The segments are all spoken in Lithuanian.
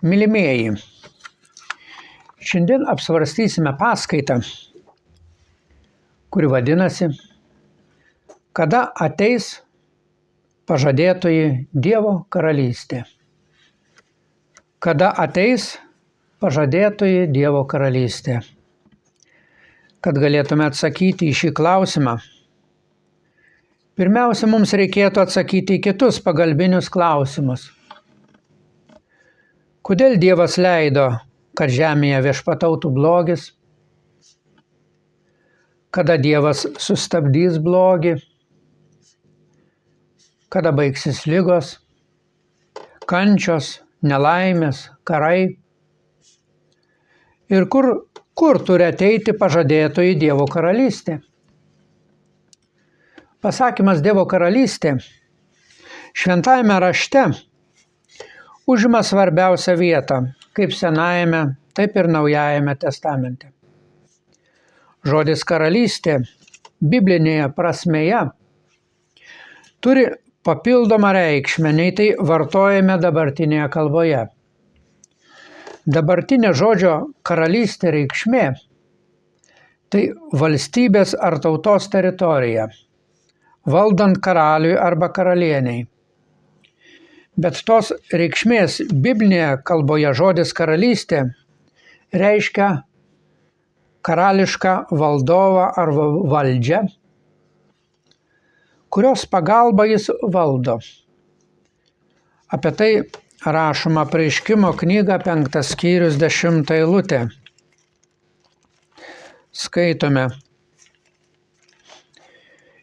Mylimieji, šiandien apsvarstysime paskaitą, kuri vadinasi Kada ateis pažadėtoji Dievo karalystė. Kada ateis pažadėtoji Dievo karalystė. Kad galėtume atsakyti į šį klausimą, pirmiausia, mums reikėtų atsakyti į kitus pagalbinius klausimus. Kodėl Dievas leido, kad žemėje viešpatautų blogis? Kada Dievas sustabdys blogį? Kada baigsis ligos, kančios, nelaimės, karai? Ir kur turi ateiti pažadėtoji Dievo karalystė? Pasakymas Dievo karalystė šventajame rašte užima svarbiausią vietą, kaip Senajame, taip ir Naujajame testamente. Žodis karalystė biblinėje prasmėje turi papildomą reikšmę, nei tai vartojame dabartinėje kalboje. Dabartinė žodžio karalystė reikšmė – tai valstybės ar tautos teritorija, valdant karaliui arba karalieniai. Bet tos reikšmės biblinėje kalboje žodis karalystė reiškia karališką valdovą ar valdžią, kurios pagalba jis valdo. Apie tai rašoma Apreiškimo knyga 5 skyrius 10 eilutė. Skaitome.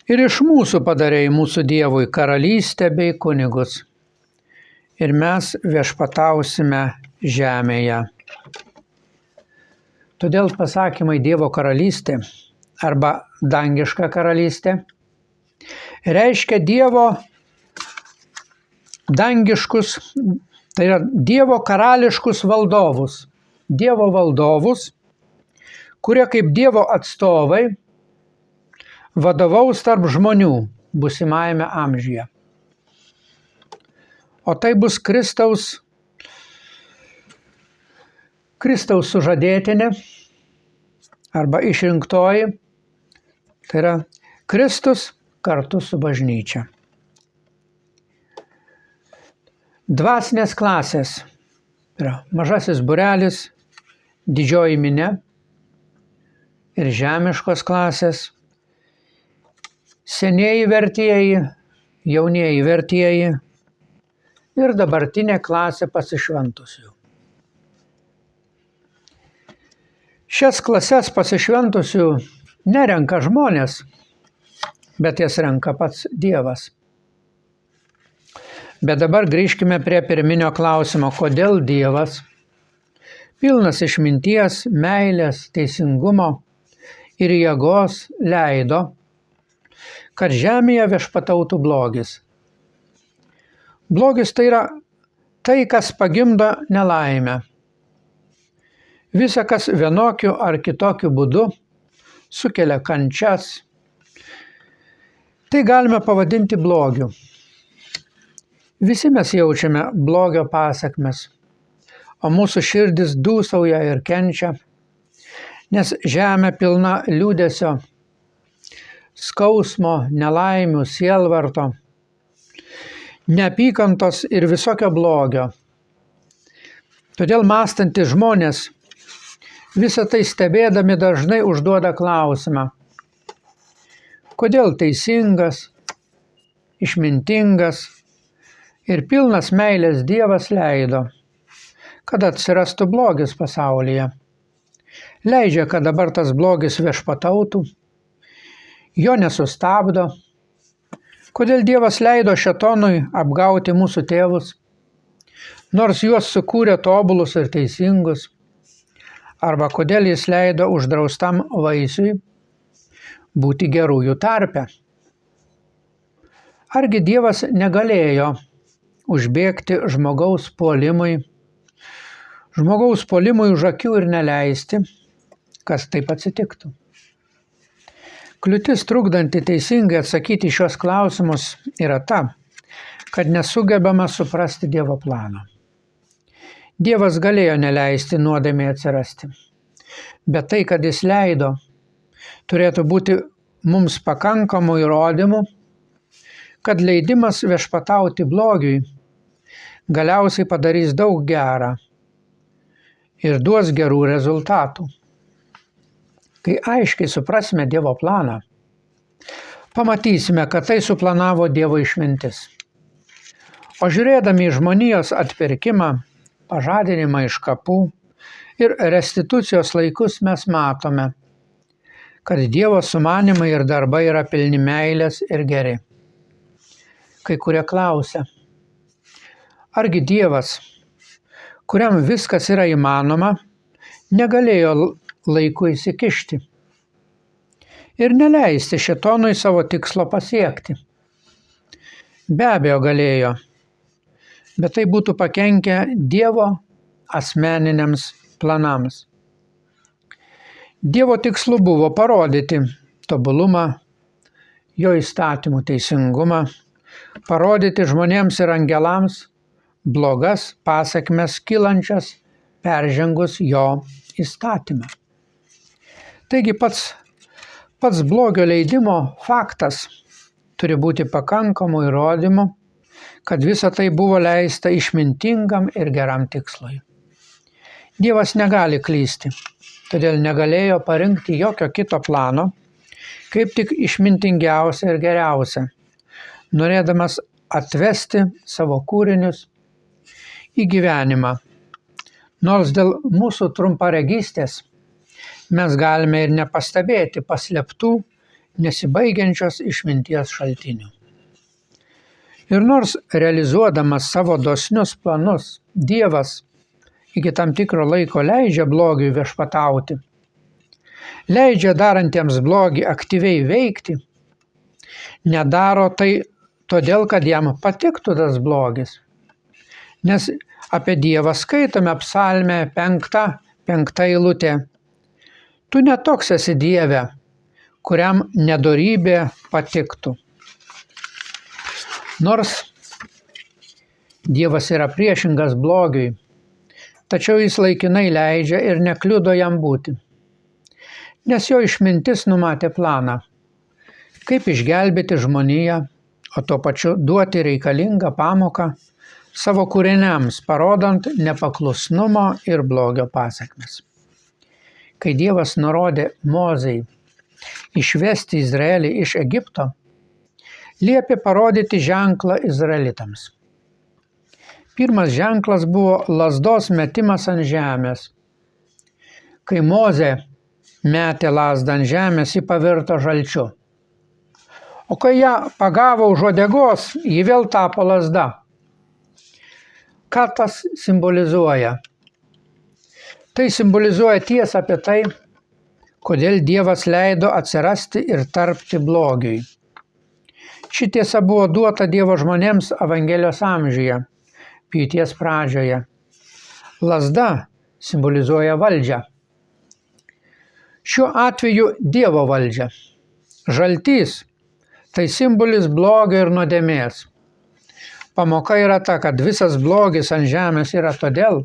Ir iš mūsų padarei mūsų Dievui karalystę bei kunigus, ir mes viešpatausime žemėje. Todėl pasakymai Dievo karalystė arba dangiška karalystė reiškia Dievo dangiškus, tai yra Dievo karališkus valdovus. Dievo valdovus, kurie kaip Dievo atstovai vadovaus tarp žmonių būsimajame amžiuje. O tai bus Kristaus sužadėtinė arba išrinktoji, tai yra Kristus kartu su bažnyčia. Dvasinės klasės yra mažasis būrelis, didžioji minia ir žemiškos klasės, senieji vertieji, jaunieji vertieji ir dabartinė klasė pasišventusių. Šias klases pasišventusių nerenka žmonės, bet jas renka pats Dievas. Bet dabar grįžkime prie pirminio klausimo, kodėl Dievas, pilnas išminties, meilės, teisingumo ir jėgos leido, kad žemėje viešpatautų blogis. Blogis tai yra tai, kas pagimdo nelaimę. Visa, kas vienokiu ar kitokiu būdu sukelia kančias, tai galime pavadinti blogiu. Visi mes jaučiame blogio pasakmes, o mūsų širdis dūsauja ir kenčia, nes žemė pilna liūdesio, skausmo, nelaimių, sielvarto, neapykantos ir visokio blogio. Todėl mąstantys žmonės visą tai stebėdami dažnai užduoda klausimą, kodėl teisingas, išmintingas ir pilnas meilės Dievas leido, kad atsirastų blogis pasaulyje. Leidžia, kad dabar tas blogis viešpatautų, jo nesustabdo. Kodėl Dievas leido šėtonui apgauti mūsų tėvus, nors juos sukūrė tobulus ir teisingus, arba kodėl jis leido uždraustam vaisiui būti gerųjų tarpe. Argi Dievas negalėjo užbėgti žmogaus puolimui už akių ir neleisti, kas taip atsitiktų? Kliūtis trukdanti teisingai atsakyti šios klausimus yra ta, kad nesugebama suprasti Dievo plano. Dievas galėjo neleisti nuodėmei atsirasti, bet tai, kad jis leido, turėtų būti mums pakankamų įrodymų, kad leidimas viešpatauti blogiui galiausiai padarys daug gera ir duos gerų rezultatų. Kai aiškiai suprasime Dievo planą, pamatysime, kad tai suplanavo Dievo išmintis. O žiūrėdami į žmonijos atpirkimą, pažadinimą iš kapų ir restitucijos laikus mes matome, kad Dievo sumanimai ir darbai yra pilni meilės ir geri. Kai kurie klausia, argi Dievas, kuriam viskas yra įmanoma, negalėjo laiku įsikišti ir neleisti šėtonui savo tikslo pasiekti? Be abejo galėjo, bet tai būtų pakenkę Dievo asmeniniams planams. Dievo tikslu buvo parodyti tobulumą, jo įstatymų teisingumą, parodyti žmonėms ir angelams blogas pasekmes kylančias peržengus jo įstatymą. Taigi pats blogio leidimo faktas turi būti pakankamų įrodymų, kad visa tai buvo leista išmintingam ir geram tikslui. Dievas negali klysti, todėl negalėjo parinkti jokio kito plano, kaip tik išmintingiausia ir geriausia, norėdamas atvesti savo kūrinius į gyvenimą. Nors dėl mūsų trumparegystės mes galime ir nepastebėti paslėptų, nesibaigiančios išminties šaltinių. Ir nors realizuodamas savo dosnius planus, Dievas iki tam tikro laiko leidžia blogiui viešpatauti, leidžia darantiems blogį aktyviai veikti, nedaro tai todėl, kad jam patiktų tas blogis. Nes apie Dievą skaitome psalme 5 eilutė. Tu ne toks esi Dieve, kuriam nedorybė patiktų. Nors Dievas yra priešingas blogiui, tačiau jis laikinai leidžia ir nekliudo jam būti. Nes jo išmintis numatė planą, kaip išgelbėti žmoniją, o tuo pačiu duoti reikalingą pamoką savo kūriniams, parodant nepaklusnumo ir blogio pasekmes. Kai Dievas nurodė Mozei išvesti Izraelį iš Egipto, liepė parodyti ženklą izraelitams. Pirmas ženklas buvo lazdos metimas ant žemės. Kai Mozė metė lazdą ant žemės, ji pavirto žalčiu. O kai ją pagavo už uodegos, ji vėl tapo lazda. Ką tas simbolizuoja? Tai simbolizuoja tiesą apie tai, kodėl Dievas leido atsirasti ir tarpti blogiui. Ši tiesa buvo duota Dievo žmonėms Evangelijos amžiuje, pjūties pradžioje. Lazda simbolizuoja valdžią. Šiuo atveju Dievo valdžia. Žaltys tai simbolis blogio ir nuodėmės. Pamoka yra ta, kad visas blogis ant žemės yra todėl,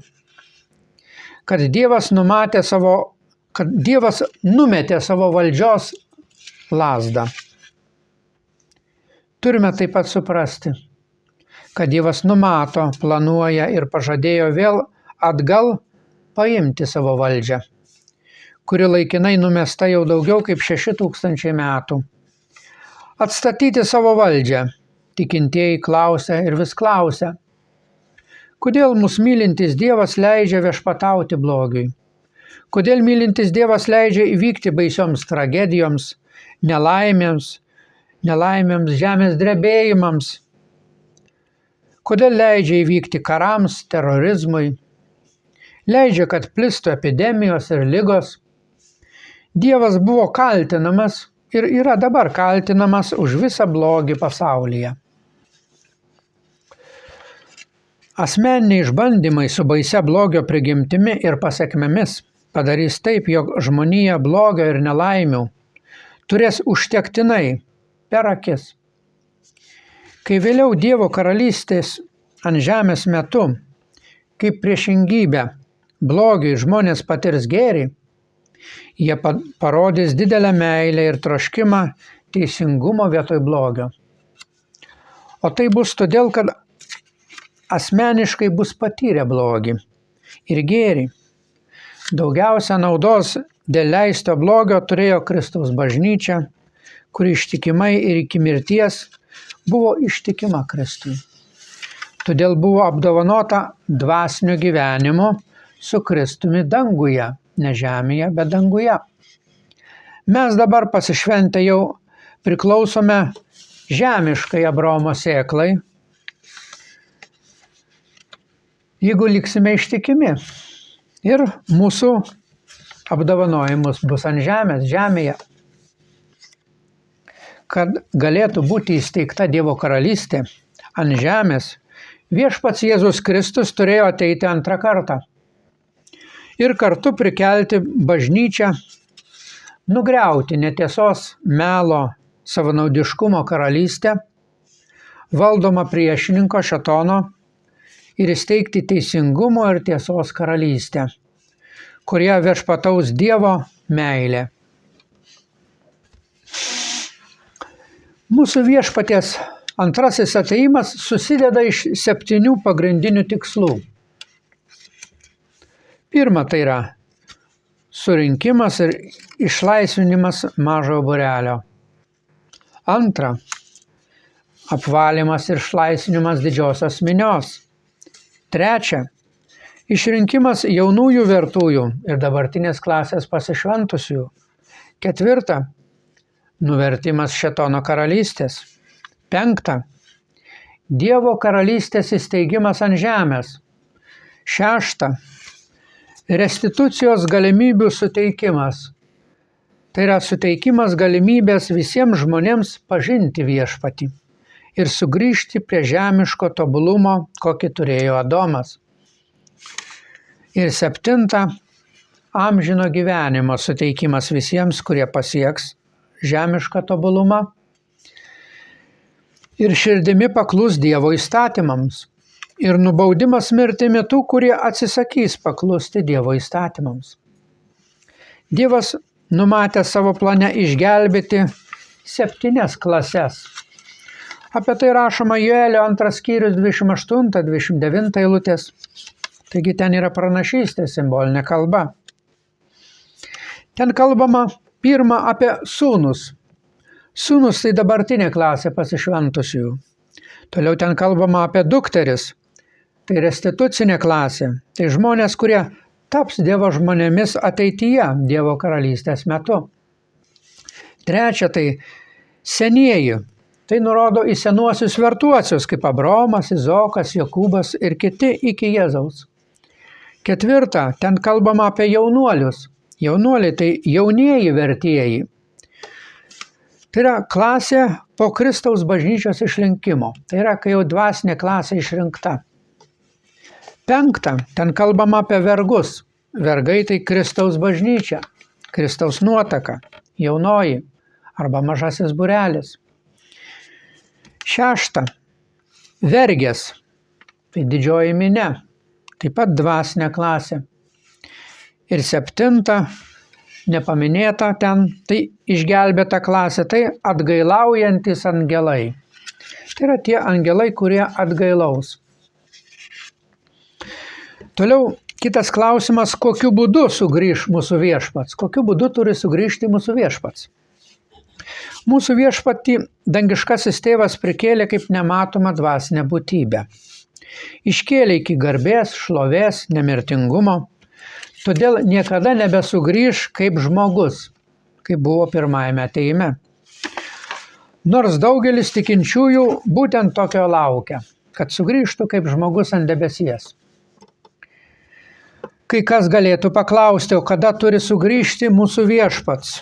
kad Dievas numetė savo valdžios lazdą. Turime taip pat suprasti, kad Dievas numato, planuoja ir pažadėjo vėl atgal paimti savo valdžią, kuri laikinai numesta jau daugiau kaip 6000 metų. Atstatyti savo valdžią, tikintieji klausia ir vis klausia, kodėl mus mylintis Dievas leidžia viešpatauti blogiui? Kodėl mylintis Dievas leidžia įvykti baisioms tragedijoms, nelaimėms, žemės drebėjimams? Kodėl leidžia įvykti karams, terorizmui? Leidžia, kad plistų epidemijos ir ligos? Dievas buvo kaltinamas ir yra dabar kaltinamas už visą blogį pasaulyje. Asmeniniai išbandymai su baisia blogio prigimtimi ir pasekmėmis padarys taip, jog žmonija blogio ir nelaimių turės užtektinai per akis. Kai vėliau Dievo karalystės ant žemės metu, kaip priešingybę blogiui žmonės patirs gėrį, jie parodys didelę meilę ir troškimą teisingumo vietoj blogio. O tai bus todėl, kad asmeniškai bus patyrę blogį ir gėrį. Daugiausia naudos dėl leisto blogio turėjo Kristaus bažnyčia, kuri ištikimai ir iki mirties buvo ištikima Kristui. Todėl buvo apdovanota dvasiniu gyvenimu su Kristumi danguje, ne žemėje, bet danguje. Mes dabar pasišventę jau priklausome žemiškai Abraomo sėklai, jeigu liksime ištikimi. Ir mūsų apdovanojimus bus ant žemės, žemėje. Kad galėtų būti įsteigta Dievo karalystė ant žemės, Viešpats Jėzus Kristus turėjo ateiti antrą kartą ir kartu prikelti bažnyčią, nugriauti netiesos, melo, savanaudiškumo karalystę, valdomą priešininko šėtono, ir įsteigti teisingumo ir tiesos karalystę, kurie viešpataus Dievo meilė. Mūsų viešpaties antrasis atėjimas susideda iš 7 pagrindinių tikslų. Pirma, tai yra surinkimas ir išlaisvinimas mažojo būrelio. Antra, apvalymas ir išlaisvinimas didžiosios minios. Trečia, išrinkimas jaunųjų vertųjų ir dabartinės klasės pasišventusiųjų. Ketvirta, nuvertimas šėtono karalystės. Penkta, Dievo karalystės įsteigimas ant žemės. Šešta, restitucijos galimybių suteikimas. Tai yra suteikimas galimybės visiems žmonėms pažinti viešpatį ir sugrįžti prie žemiško tobulumo, kokį turėjo Adomas. Ir septinta, amžino gyvenimo suteikimas visiems, kurie pasieks žemišką tobulumą ir širdimi paklus Dievo įstatymams, ir nubaudimas mirtimi tų, kurie atsisakys paklusti Dievo įstatymams. Dievas numatė savo plane išgelbėti 7 klases. Apie tai rašoma Joelio 2 skyrius 28-29 eilutės. Taigi ten yra pranašystė, simbolinė kalba. Ten kalbama pirma apie sūnus. Sūnus tai dabartinė klasė pasišventusiųjų. Toliau ten kalbama apie dukteris. Tai restitucinė klasė. Tai žmonės, kurie taps Dievo žmonėmis ateityje, Dievo karalystės metu. Trečia, tai senieji. Tai nurodo į senuosius vertuosius, kaip Abraomas, Izaokas, Jokūbas ir kiti iki Jėzaus. Ketvirta, ten kalbama apie jaunuolius. Jaunuoliai tai jaunieji vertieji. Tai yra klasė po Kristaus bažnyčios išrinkimo. Tai yra, kai jau dvasinė klasė išrinkta. Penkta, ten kalbama apie vergus. Vergai tai Kristaus bažnyčia, Kristaus nuotaka, jaunoji arba mažasis būrelis. Šešta, vergės, tai didžioji minia, taip pat dvasinė klasė. Ir septinta, nepaminėta ten, tai išgelbėta klasė, tai atgailaujantis angelai. Tai yra tie angelai, kurie atgailaus. Toliau kitas klausimas, kokiu būdu sugrįš mūsų viešpats, kokiu būdu turi sugrįžti mūsų viešpats. Mūsų viešpatį dangiškasis tėvas prikėlė kaip nematomą dvasinę būtybę. Iškėlė iki garbės, šlovės, nemirtingumo. Todėl niekada nebesugrįš kaip žmogus, kaip buvo pirmajame atėjime. Nors daugelis tikinčiųjų būtent tokio laukia, kad sugrįžtų kaip žmogus ant debesies. Kai kas galėtų paklausti, o kada turi sugrįžti mūsų viešpats?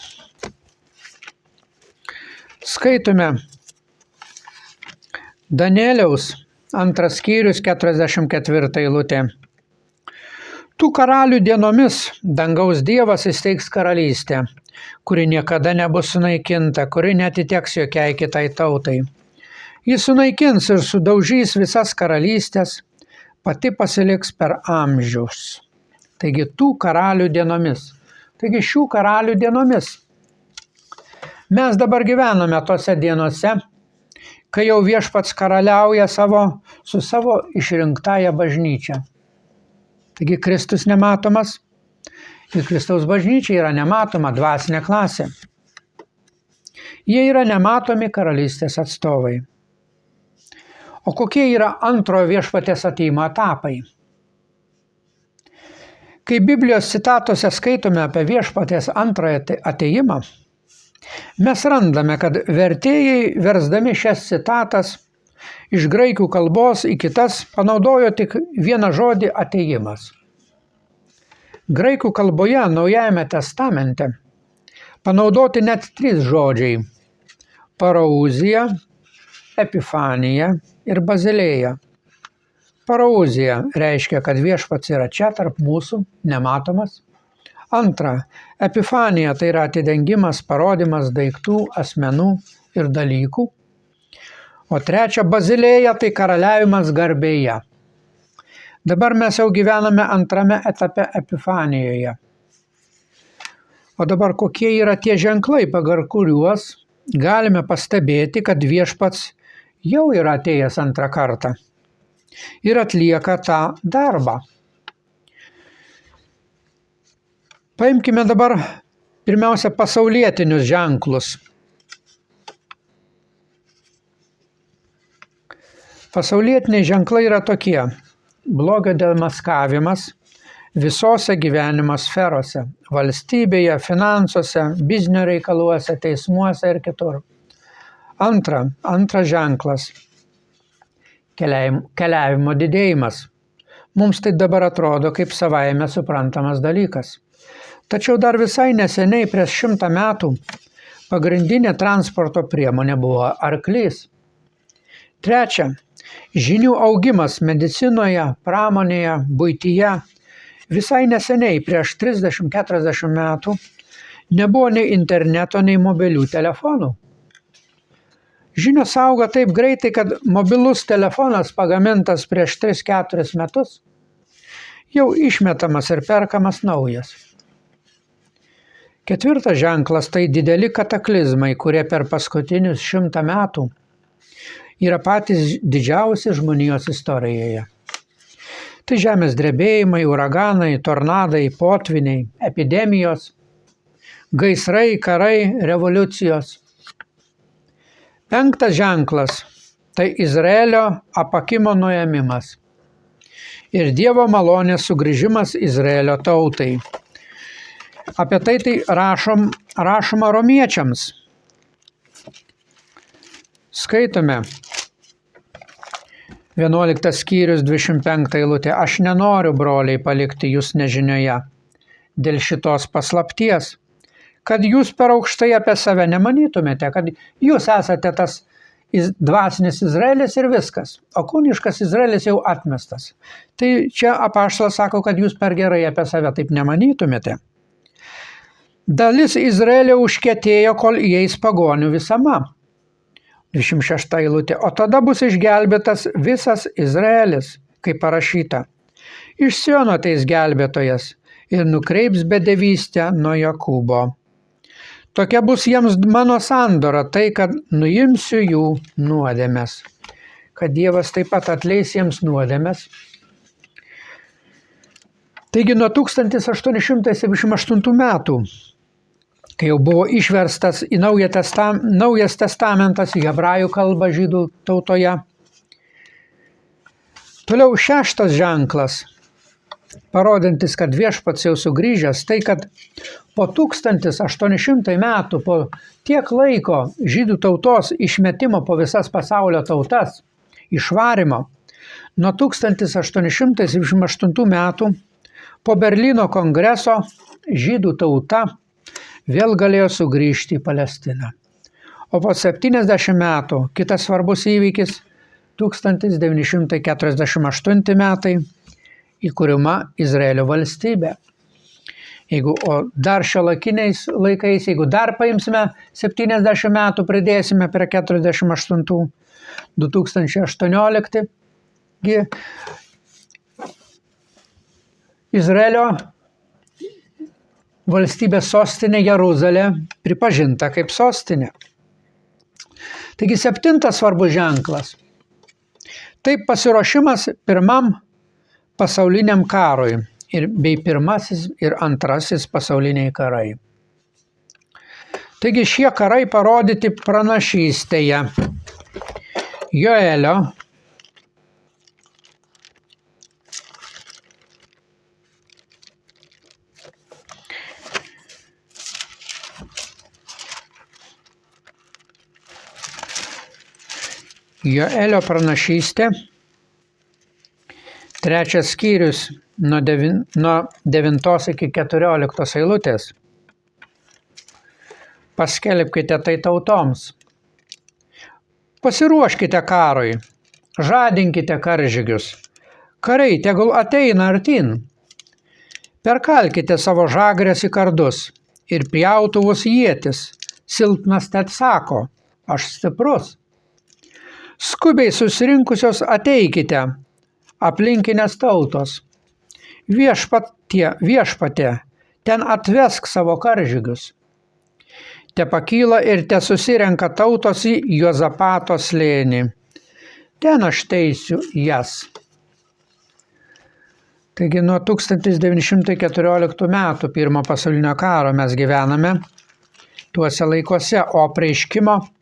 Skaitome Danieliaus 2 skyrius 44 eilutė. Tų karalių dienomis dangaus Dievas įsteigs karalystę, kuri niekada nebus sunaikinta, kuri netiteks jokiai kitai tautai. Jis sunaikins ir sudaužys visas karalystės, pati pasiliks per amžius. Taigi tų karalių dienomis. Taigi šių karalių dienomis. Mes dabar gyvename tose dienose, kai jau viešpats karaliauja su savo išrinktąja bažnyčia. Taigi Kristus nematomas ir Kristaus bažnyčia yra nematoma dvasinė klasė. Jie yra nematomi karalystės atstovai. O kokie yra antrojo viešpaties atėjimo etapai? Kai Biblijos citatose skaitome apie viešpaties antrąją atėjimą, mes randame, kad vertėjai versdami šias citatas iš graikų kalbos į kitas panaudojo tik vieną žodį atėjimas. Graikų kalboje Naujajame testamente panaudoti net 3 žodžiai – parauzija, epifanija ir bazilėja. Parauzija reiškia, kad viešpats yra čia tarp mūsų, nematomas. Antra, epifanija tai yra atidengimas, parodimas daiktų, asmenų ir dalykų. O trečia, bazilėja tai karaliavimas garbėje. Dabar mes jau gyvename antrame etape epifanijoje. O dabar kokie yra tie ženklai, pagal kuriuos galime pastebėti, kad viešpats jau yra atėjęs antrą kartą ir atlieka tą darbą. Paimkime dabar pirmiausia pasaulietinius ženklus. Pasaulietiniai ženklai yra tokie: blogio demaskavimas visose gyvenimo sferose – valstybėje, finansuose, biznio reikaluose, teismuose ir kitur. Antras ženklas – keliavimo didėjimas. Mums tai dabar atrodo kaip savaime suprantamas dalykas. Tačiau dar visai neseniai, prieš 100 metų, pagrindinė transporto priemonė buvo arklys. Trečia, žinių augimas medicinoje, pramonėje, buityje. Visai neseniai, prieš 30-40 metų, nebuvo nei interneto, nei mobilių telefonų. Žinios auga taip greitai, kad mobilus telefonas pagamintas prieš 3-4 metus jau išmetamas ir perkamas naujas. Ketvirtas ženklas – tai dideli kataklizmai, kurie per paskutinius 100 metų yra patys didžiausi žmonijos istorijoje. Tai žemės drebėjimai, uraganai, tornadai, potviniai, epidemijos, gaisrai, karai, revoliucijos. Penktas ženklas – tai Izraelio apakimo nuėmimas ir Dievo malonės sugrįžimas Izraelio tautai. Apie tai rašoma romiečiams. Skaitome 11 skyrius 25 eilutė. Aš nenoriu, broliai, palikti jūs nežinioje dėl šitos paslapties, kad jūs per aukštai apie save nemanytumėte, kad jūs esate tas dvasinis Izraelis ir viskas, o kūniškas Izraelis jau atmestas. Tai čia apaštalas sako, kad jūs per gerai apie save taip nemanytumėte. Dalis Izraelio užkietėjo, kol įeis pagonių visama. 26 eilutė. O tada bus išgelbėtas visas Izraelis, kaip parašyta. Iš Siono ateis gelbėtojas ir nukreips bedevystę nuo Jokūbo. Tokia bus jiems mano sandora, tai, kad nuimsiu jų nuodėmes. Kad Dievas taip pat atleis jiems nuodėmes. Taigi nuo 1878 metų, kai jau buvo išverstas į Naujas testamentas į hebrajų kalbą žydų tautoje. Toliau 6 ženklas, parodantis, kad viešpats jau sugrįžęs, tai kad po 1800 metų, po tiek laiko žydų tautos išmetimo po visas pasaulio tautas, išvarimo, nuo 1878 metų po Berlyno kongreso žydų tauta vėl galėjo sugrįžti į Palestiną. O po 70 metų kitas svarbus įvykis 1948 metai įkūrima Izraelio valstybė. O dar šiuolaikiniais laikais, jeigu dar paimsime 70 metų, pridėsime prie 48, 2018, Izraelio valstybės sostinė Jeruzalė pripažinta kaip sostinė. Taigi 7 svarbus ženklas. Tai pasiruošimas pirmam pasauliniam karui bei pirmasis ir antrasis pasauliniai karai. Taigi šie karai parodyti pranašystėje. Joelio pranašystė, 3 skyrius nuo 9 iki 14 eilutės. Paskelbkite tai tautoms. Pasiruoškite karui, žadinkite karžygius. Karai tegul ateina artyn. Perkalkite savo žagrės į kardus ir pjautuvus ietis. Silpnas tad sako, aš stiprus. Skubiai susirinkusios ateikite, aplinkinės tautos. Viešpatie, ten atvesk savo karžygius. Te pakyla ir te susirenka tautos į Jozapato slėnį. Ten aš teisiu jas. Taigi nuo 1914 metų pirmo pasaulinio karo mes gyvename tuose laikuose, o Apreiškimo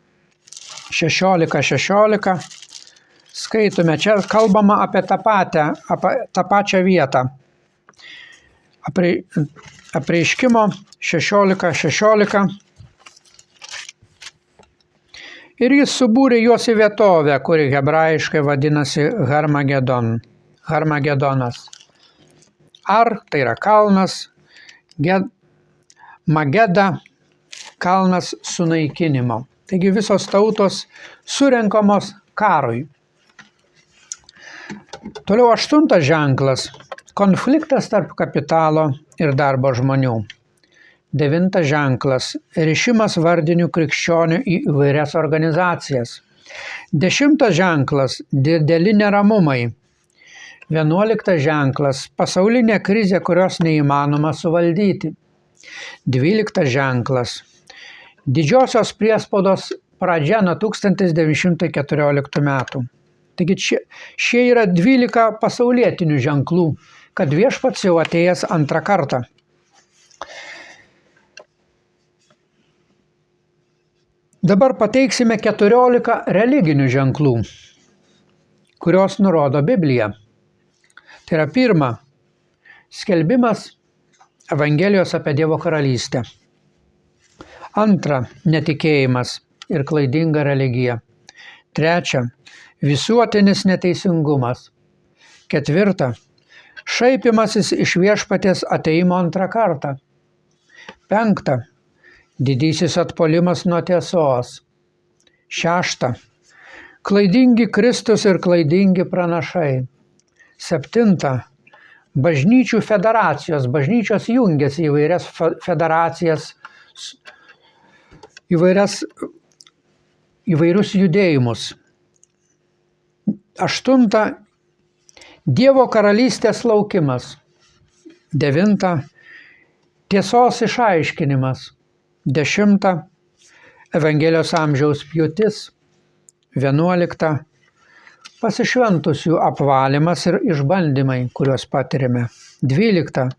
16:16 skaitome, čia kalbama apie tą pačią vietą. Apreiškimo 16:16. Ir jis subūrė juos į vietovę, kuri hebrajiškai vadinasi Harmagedonas. Ar tai yra kalnas, Mageda, kalnas sunaikinimo. Taigi visos tautos surenkamos karui. Toliau 8 ženklas. Konfliktas tarp kapitalo ir darbo žmonių. 9 ženklas. Rišimas vardinių krikščionių į įvairias organizacijas. 10 ženklas. Dideli neramumai. 11 ženklas. Pasaulinė krizė, kurios neįmanoma suvaldyti. 12 ženklas. Didžiosios priespaudos pradžia nuo 1914 metų. Taigi šie yra 12 pasaulietinių ženklų, kad viešpats jau atėjęs antrą kartą. Dabar pateiksime 14 religinių ženklų, kurios nurodo Biblija. Tai yra 1. Skelbimas Evangelijos apie Dievo karalystę. 2. Netikėjimas ir klaidinga religija. 3. Visuotinis neteisingumas. 4. Šaipimasis iš viešpaties atėjimo antrą kartą. 5. Didysis atpuolimas nuo tiesos. 6. Klaidingi Kristus ir klaidingi pranašai. 7. Bažnyčių federacijos. Bažnyčios jungiasi į įvairias federacijas, įvairius judėjimus. 8. Dievo karalystės laukimas. 9. Tiesos išaiškinimas. 10. Evangelijos amžiaus pjūtis. 11. Pasišventusių apvalymas ir išbandymai, kuriuos patiriame. 12.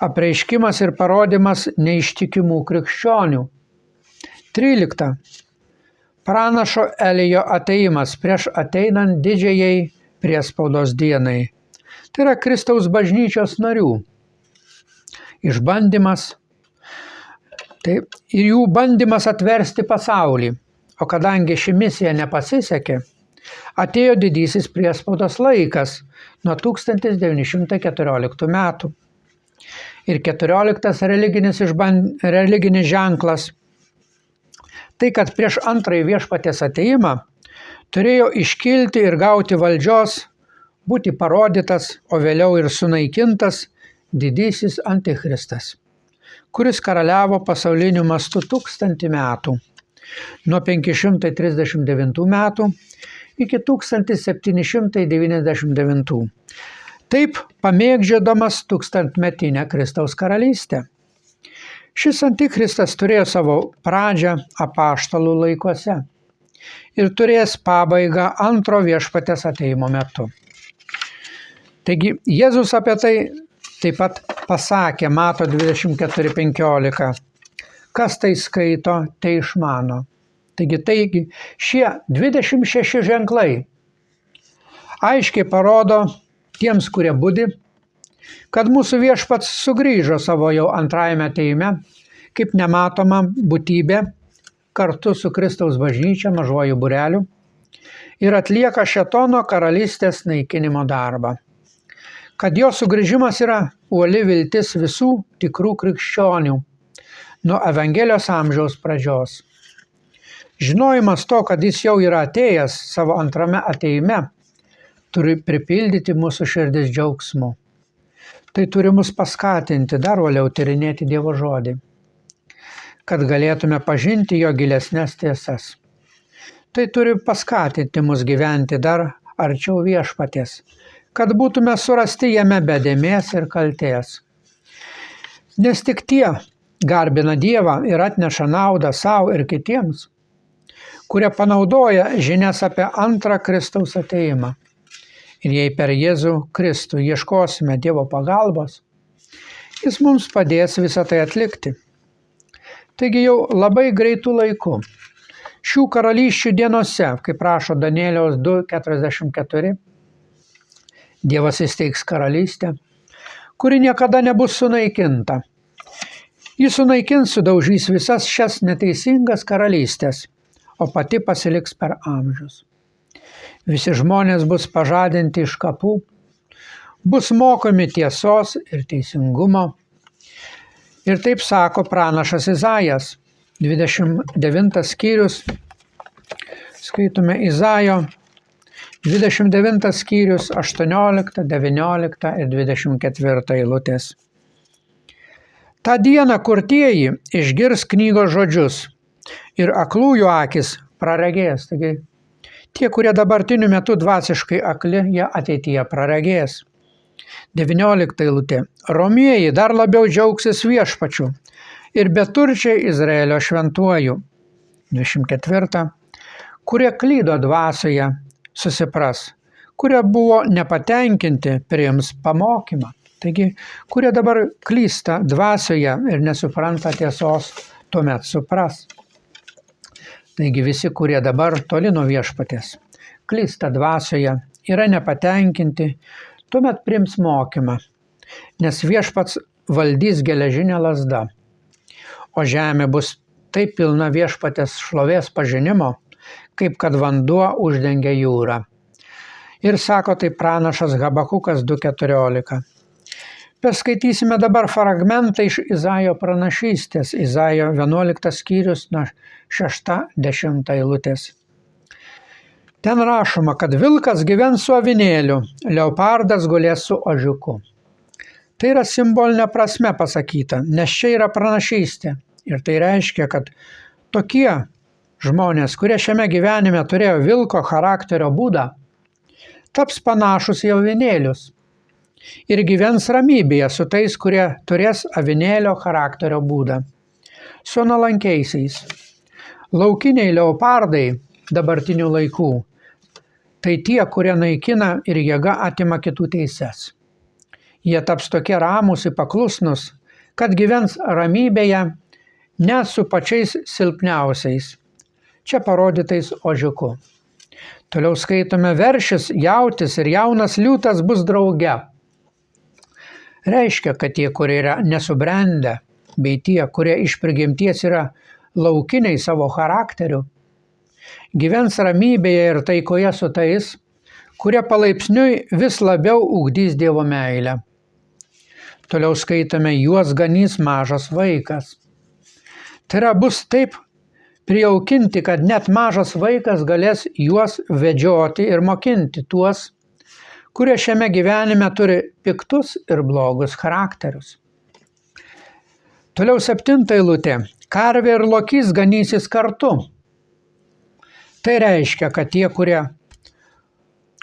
Apreiškimas ir parodymas neištikimų krikščionių. 13. Pranašo Elijo atėjimas prieš ateinant didžiajai priespaudos dienai. Tai yra Kristaus bažnyčios narių išbandymas. Tai ir jų bandymas atversti pasaulį. O kadangi ši misija nepasisekė, atėjo didysis priespaudos laikas nuo 1914 metų. Ir 14 religinis ženklas. Tai, kad prieš antrąjį viešpaties atėjimą turėjo iškilti ir gauti valdžios, būti parodytas, o vėliau ir sunaikintas didysis antikristas, kuris karaliavo pasauliniu mastu 1000 metų, nuo 539 metų iki 1799. taip pamėgdžiodamas tūkstantmetinę Kristaus karalystę. Šis antikristas turėjo savo pradžią apaštalų laikuose ir turės pabaigą antro viešpaties atėjimo metu. Taigi Jėzus apie tai taip pat pasakė, Mato 24:15. Kas tai skaito, tai išmano. Taigi šie 26 ženklai aiškiai parodo tiems, kurie budi, kad mūsų viešpats sugrįžo savo jau antrajame atėjime, kaip nematoma būtybė, kartu su Kristaus bažnyčia, mažuoju būreliu, ir atlieka šėtono karalystės naikinimo darbą. Kad jo sugrįžimas yra uoli viltis visų tikrų krikščionių nuo Evangelijos amžiaus pradžios. Žinojimas to, kad jis jau yra atėjęs savo antrame atėjime, turi pripildyti mūsų širdis džiaugsmu. Tai turi mus paskatinti dar uoliau tyrinėti Dievo žodį, kad galėtume pažinti jo gilesnes tiesas. Tai turi paskatinti mus gyventi dar arčiau viešpaties, kad būtume surasti jame be dėmės ir kaltės. Nes tik tie garbina Dievą ir atneša naudą savo ir kitiems, kurie panaudoja žinias apie antrą Kristaus atėjimą. Ir jei per Jėzų Kristų ieškosime Dievo pagalbos, jis mums padės visą tai atlikti. Taigi jau labai greitų laikų, šių karalysčių dienose, kaip rašo Danieliaus 2:44, Dievas įsteigs karalystę, kuri niekada nebus sunaikinta. Jis sunaikins, sudaužys visas šias neteisingas karalystės, o pati pasiliks per amžius. Visi žmonės bus pažadinti iš kapų, bus mokomi tiesos ir teisingumo. Ir taip sako pranašas Izaijas, 29 skyrius, skaitome Izaijo, 29 skyrius, 18, 19 ir 24 eilutės. Ta diena kurtieji išgirs knygos žodžius ir aklųjų akis praregės. Taigi, tie, kurie dabartiniu metu dvasiškai akli, jie ateityje praregės. 19 eilutė. Romieji dar labiau džiaugsis viešpačiu ir beturčiai Izraelio šventuoju. 24. Kurie klydo dvasioje, susipras. Kurie buvo nepatenkinti, priims pamokymą. Taigi, kurie dabar klysta dvasioje ir nesupranta tiesos, tuomet supras. Taigi visi, kurie dabar toli nuo viešpaties, klysta dvasioje, yra nepatenkinti, tuomet priims mokymą, nes viešpats valdys geležinę lazdą, o žemė bus taip pilna viešpatės šlovės pažinimo, kaip kad vanduo uždengia jūrą. Ir sako tai pranašas Habakukas 2:14. Paskaitysime dabar fragmentą iš Izaijo pranašystės, Izaijo 11 skyrius nuo 6-10 eilutės. Ten rašoma, kad vilkas gyvens su avinėliu, leopardas gulės su ožiuku. Tai yra simbolinė prasme pasakyta, nes čia yra pranašystė. Ir tai reiškia, kad tokie žmonės, kurie šiame gyvenime turėjo vilko charakterio būdą, taps panašus į avinėlius ir gyvens ramybėje su tais, kurie turės avinėlio charakterio būdą. Su nuolankiaisiais. Laukiniai leopardai dabartinių laikų tai tie, kurie naikina ir jėga atima kitų teises. Jie taps tokie ramūs ir paklusnus, kad gyvens ramybėje net su pačiais silpniausiais, čia parodytais ožiuku. Toliau skaitome, veršis, jautis ir jaunas liūtas bus drauge. Reiškia, kad tie, kurie yra nesubrendę, bei tie, kurie iš prigimties yra laukiniai savo charakteriu, gyvens ramybėje ir taikoje su tais, kurie palaipsniui vis labiau ugdys Dievo meilę. Toliau skaitome, juos ganys mažas vaikas. Tai yra bus taip prijaukinti, kad net mažas vaikas galės juos vedžioti ir mokinti tuos, kurie šiame gyvenime turi piktus ir blogus charakterius. Toliau 7 eilutė. Karvė ir lokys ganysis kartu. Tai reiškia, kad tie, kurie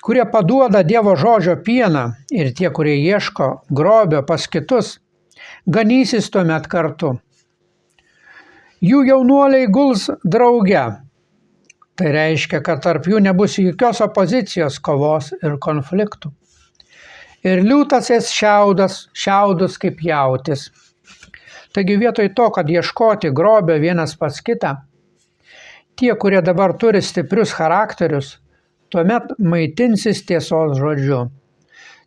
kurie paduoda Dievo žodžio pieną ir tie, kurie ieško grobio pas kitus, ganysis tuomet kartu. Jų jaunuoliai guls drauge. Tai reiškia, kad tarp jų nebus jokios opozicijos, kovos ir konfliktų. Ir liūtas ės šiaudus kaip jautis. Taigi vietoj to, kad ieškoti grobio vienas pas kitą, tie, kurie dabar turi stiprius charakterius, tuomet maitinsis tiesos žodžiu.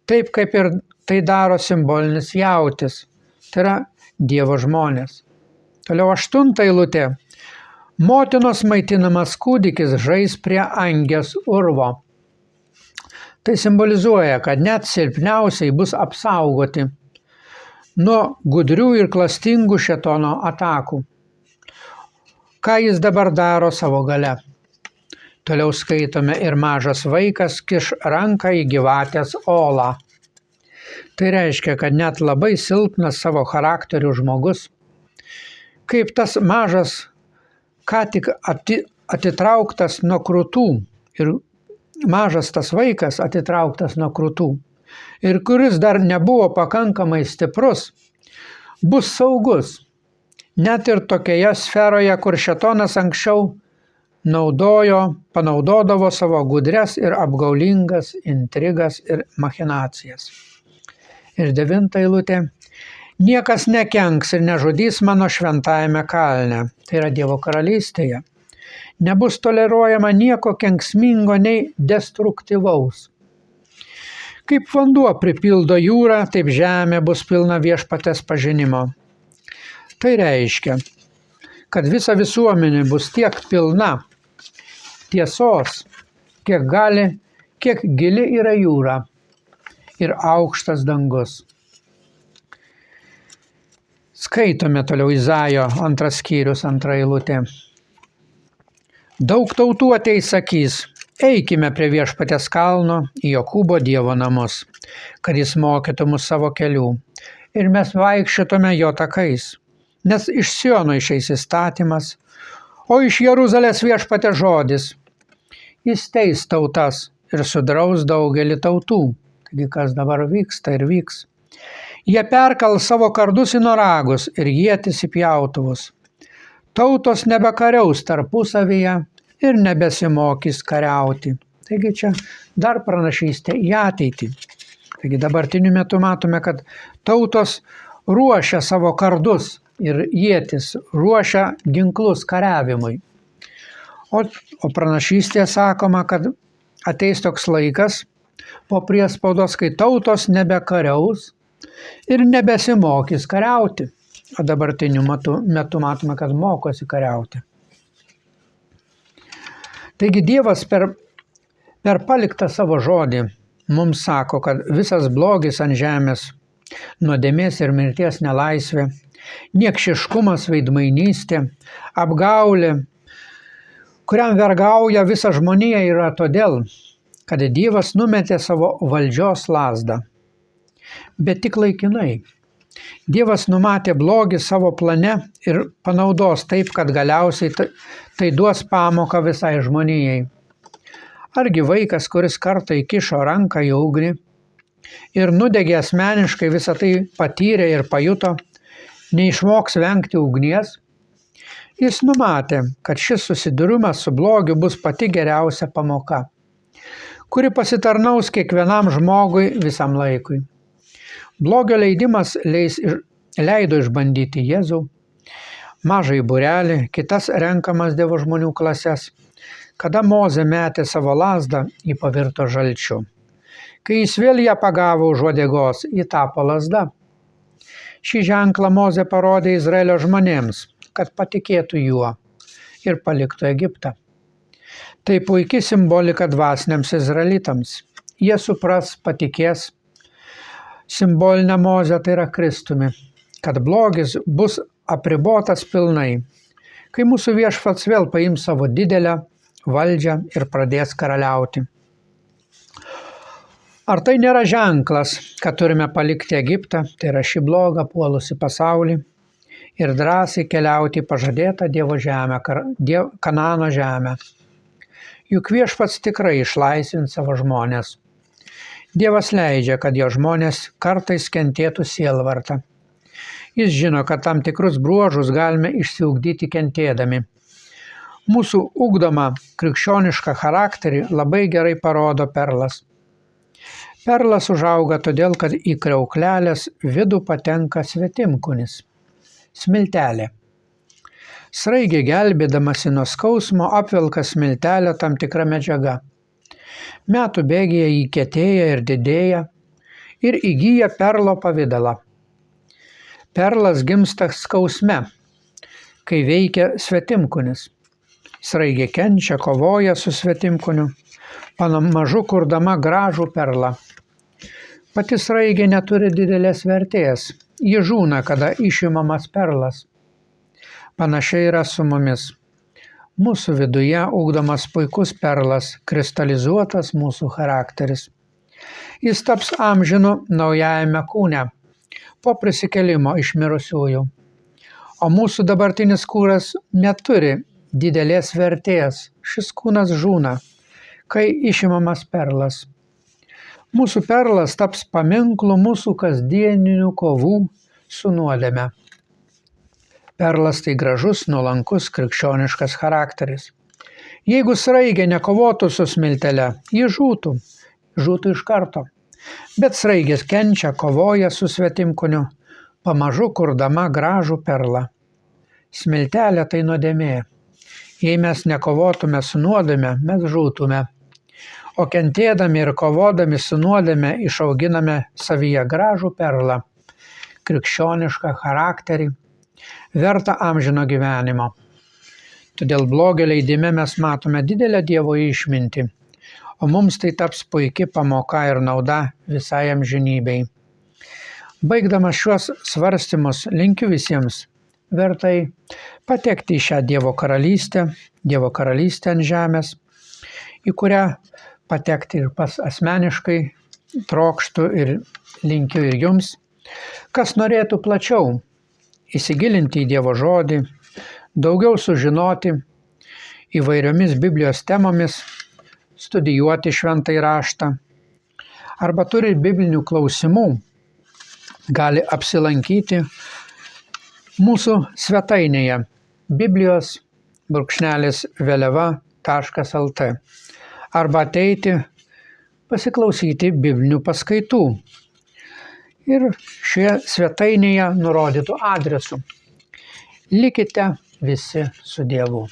Taip kaip ir tai daro simbolinis jautis, tai yra Dievo žmonės. Toliau 8 eilutė. Motinos maitinamas kūdikis žais prie angės urvo. Tai simbolizuoja, kad net silpniausiai bus apsaugoti nuo gudrių ir klastingų šėtono atakų. Ką jis dabar daro savo gale? Toliau skaitome ir mažas vaikas kiš ranką į gyvatės olą. Tai reiškia, kad net labai silpnas savo charakterių žmogus, kaip tas mažas ką tik atitrauktas nuo krūtų ir mažas tas vaikas atitrauktas nuo krūtų ir kuris dar nebuvo pakankamai stiprus, bus saugus, net ir tokioje sferoje, kur šėtonas anksčiau panaudodavo savo gudrias ir apgaulingas intrigas ir machinacijas. Ir 9 eilutė. Niekas nekenks ir nežudys mano šventajame kalne, tai yra Dievo karalystėje. Nebus toleruojama nieko kenksmingo nei destruktyvaus. Kaip vanduo pripildo jūrą, taip žemė bus pilna viešpaties pažinimo. Tai reiškia, kad visa visuomenė bus tiek pilna tiesos, kiek gili yra jūra ir aukštas dangus. Skaitome toliau Izaijo 2 skyrius 2 eilutė. Daug tautų ateis sakys, eikime prie viešpaties kalno į Jokūbo Dievo namus, kad jis mokytų mus savo kelių ir mes vaikščiotume jo takais, nes iš Siono išeis įstatymas, o iš Jeruzalės viešpatės žodis. Jis teis tautas ir sudraus daugelį tautų. Taigi kas dabar vyksta ir vyks. Jie perkal savo kardus į noragus ir ietis į pjautuvus. Tautos nebekariaus tarpusavyje ir nebesimokys kariauti. Taigi čia dar pranašystė į ateitį. Taigi dabartiniu metu matome, kad tautos ruošia savo kardus ir ietis, ruošia ginklus kariavimui. O pranašystėje sakoma, kad ateis toks laikas po priespaudos, kai tautos nebekariaus ir nebesimokys kariauti. O dabartiniu metu matome, kad mokosi kariauti. Taigi Dievas per paliktą savo žodį mums sako, kad visas blogis ant žemės, nuodėmės ir mirties nelaisvė, niekšiškumas, veidmainystė, apgaulė, kuriam vergauja visa žmonija, yra todėl, kad Dievas numetė savo valdžios lazdą. Bet tik laikinai. Dievas numatė blogį savo plane ir panaudos taip, kad galiausiai tai duos pamoką visai žmonijai. Argi vaikas, kuris kartą įkišo ranką į ugnį ir nudegė asmeniškai visą tai patyrė ir pajuto, neišmoks vengti ugnies? Jis numatė, kad šis susidūrimas su blogiu bus pati geriausia pamoka, kuri pasitarnaus kiekvienam žmogui visam laikui. Blogio leidimas leido išbandyti Jėzų, mažąjį būrelį, kitas renkamas Dievo žmonių klases. Kada Mozė metė savo lazdą, ji pavirto žalčiu. Kai jis vėl ją pagavo už uodegos, ji tapo lazda. Šį ženklą Mozė parodė Izraelio žmonėms, kad patikėtų juo ir paliktų Egiptą. Tai puikia simbolika dvasiniams izraelitams. Jie supras, patikės simbolinę Mozę, tai yra Kristumi, kad blogis bus apribotas pilnai, kai mūsų viešpats vėl paims savo didelę valdžią ir pradės karaliauti. Ar tai nėra ženklas, kad turime palikti Egiptą, tai yra šį blogą puolusį pasaulį, ir drąsiai keliauti į pažadėtą Dievo žemę, Kanaano žemę? Juk Viešpats tikrai išlaisvins savo žmones. Dievas leidžia, kad jo žmonės kartais kentėtų sielvartą. Jis žino, kad tam tikrus bruožus galime išsiugdyti kentėdami. Mūsų ugdomą krikščionišką charakterį labai gerai parodo perlas. Perlas užauga todėl, kad į kriauklelės vidų patenka svetimkūnis – smiltelė. Sraigė gelbėdamasi nuo skausmo apvelka smiltelę tam tikra medžiaga. Metų bėgyje jį kietėja ir didėja ir įgyja perlo pavidalą. Perlas gimsta skausme, kai veikia svetimkūnis. Sraigė kenčia, kovoja su svetimkūniu, pamažu kurdama gražų perlą. Pati sraigė neturi didelės vertės, ji žūna, kada išimamas perlas. Panašiai yra su mumis. Mūsų viduje ugdomas puikus perlas, kristalizuotas mūsų charakteris. Jis taps amžinu naujajame kūne, po prisikėlimo iš mirusiųjų. O mūsų dabartinis kūnas neturi didelės vertės, šis kūnas žūna, kai išimamas perlas. Mūsų perlas taps paminklu mūsų kasdieninių kovų su nuodėme. Perlas tai gražus, nuolankus, krikščioniškas charakteris. Jeigu sraigė nekovotų su smiltele, ji žūtų iš karto. Bet sraigės kenčia, kovoja su svetimkūniu, pamažu kurdama gražų perlą. Smiltelė tai nuodėmė. Jei mes nekovotume su nuodėme, mes žūtume. O kentėdami ir kovodami su nuodėme išauginame savyje gražų perlą, krikščionišką charakterį, verta amžino gyvenimo. Todėl blogio leidime mes matome didelę Dievo išmintį, o mums tai taps puiki pamoka ir nauda visai amžinybei. Baigdamas šiuos svarstymus, linkiu visiems vertai patekti į šią Dievo karalystę ant žemės, į kurią patekti ir pas asmeniškai trokštu ir linkiu ir jums, kas norėtų plačiau įsigilinti į Dievo žodį, daugiau sužinoti įvairiomis Biblijos temomis, studijuoti šventąjį raštą, arba turi biblinių klausimų, gali apsilankyti mūsų svetainėje biblijos_vėliava.lt arba ateiti pasiklausyti biblinių paskaitų. Ir šioje svetainėje nurodytų adresu. Likite visi su Dievu.